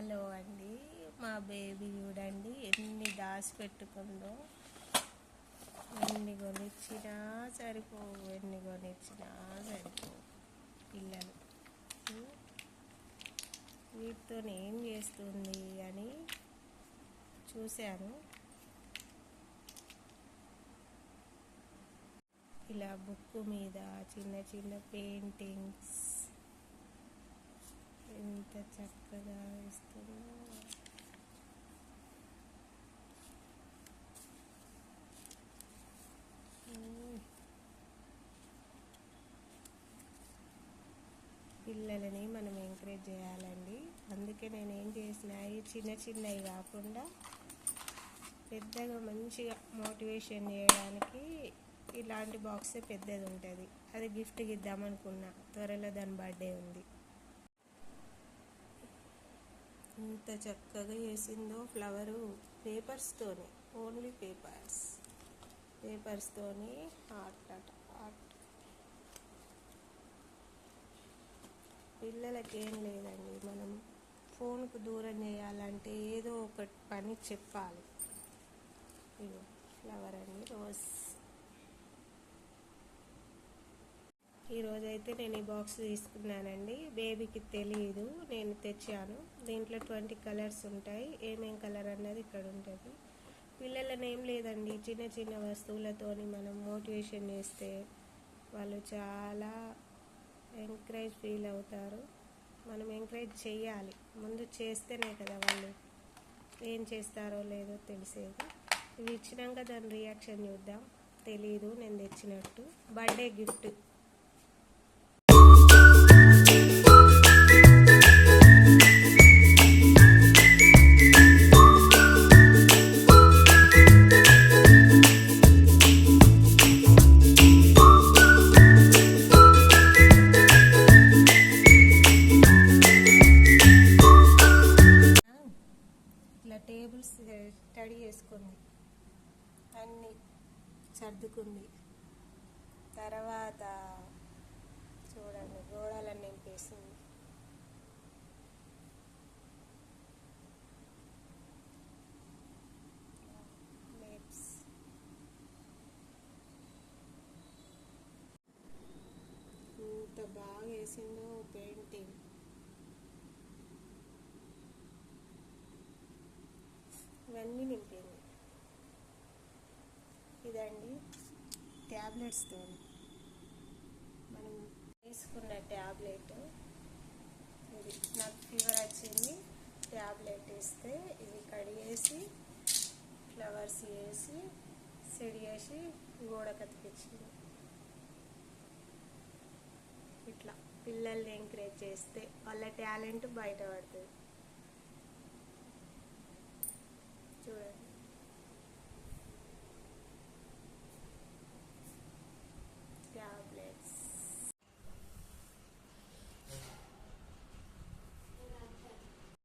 Hello అండి, మా baby చూడండి ఎన్ని దాచి పెట్టుకుందో. ఎన్ని కొనిచ్చినా సరిపోవు, ఎన్ని కొనిచ్చినా సరిపోవు పిల్లలు. వీటితో ఏం చేస్తుంది అని చూశాను. ఇలా బుక్ మీద చిన్న చిన్న పెయింటింగ్స్ ఎంత చక్కగా వేస్తుందో. పిల్లలని మనం ఎంకరేజ్ చేయాలండి. అందుకే నేను ఏం చేసిన, చిన్న చిన్నవి కాకుండా పెద్దగా మంచిగా మోటివేషన్ చేయడానికి ఇలాంటి బాక్సే పెద్దది ఉంటుంది. అది గిఫ్ట్కి ఇద్దామనుకున్నా, త్వరలో దాని బర్త్డే ఉంది. ఇంత చక్కగా చేసిందో ఫ్లవరు. పేపర్స్తోని, ఓన్లీ పేపర్స్తోని ఆర్ట్. పిల్లలకి ఏం లేదండి, మనం ఫోన్కు దూరం చేయాలంటే ఏదో ఒక పని చెప్పాలి. ఇది ఫ్లవర్ అండి, రోజ్. ఈరోజైతే నేను ఈ బాక్స్ తీసుకున్నానండి. బేబీకి తెలియదు, నేను తెచ్చాను. దీంట్లో 20 కలర్స్ ఉంటాయి. ఏమేం కలర్ అన్నది ఇక్కడ ఉంటుంది. పిల్లలని ఏం లేదండి, చిన్న చిన్న వస్తువులతోని మనం మోటివేషన్ చేస్తే వాళ్ళు చాలా ఎంకరేజ్ ఫీల్ అవుతారు. మనం ఎంకరేజ్ చేయాలి, ముందు చేస్తేనే కదా వాళ్ళు ఏం చేస్తారో లేదో తెలిసేది. ఇవి ఇచ్చినాక దాని రియాక్షన్ చూద్దాం. తెలీదు నేను తెచ్చినట్టు. Birthday gift. ఇట్లా టేబుల్స్ స్టడీ చేసుకుంది, అన్నీ సర్దుకుంది. తర్వాత చూడండి గోడలన్నీ నింపేసింది. మేప్స్ ఎంత బాగా వేసిందో పెయింటింగ్. ఇవన్నీ నింపింది. ఇదండి ట్యాబ్లెట్స్తో మనం తీసుకున్న ట్యాబ్లెట్ ఇది. నాకు ఫీవర్ వచ్చింది, ట్యాబ్లెట్ ఇస్తే ఇది కడిగేసి ఫ్లవర్స్ వేసి సెడి చేసి గోడ కతికించింది. ఇట్లా పిల్లల్ని ఎంకరేజ్ చేస్తే వాళ్ళ టాలెంట్ బయటపడుతుంది. చూడండి.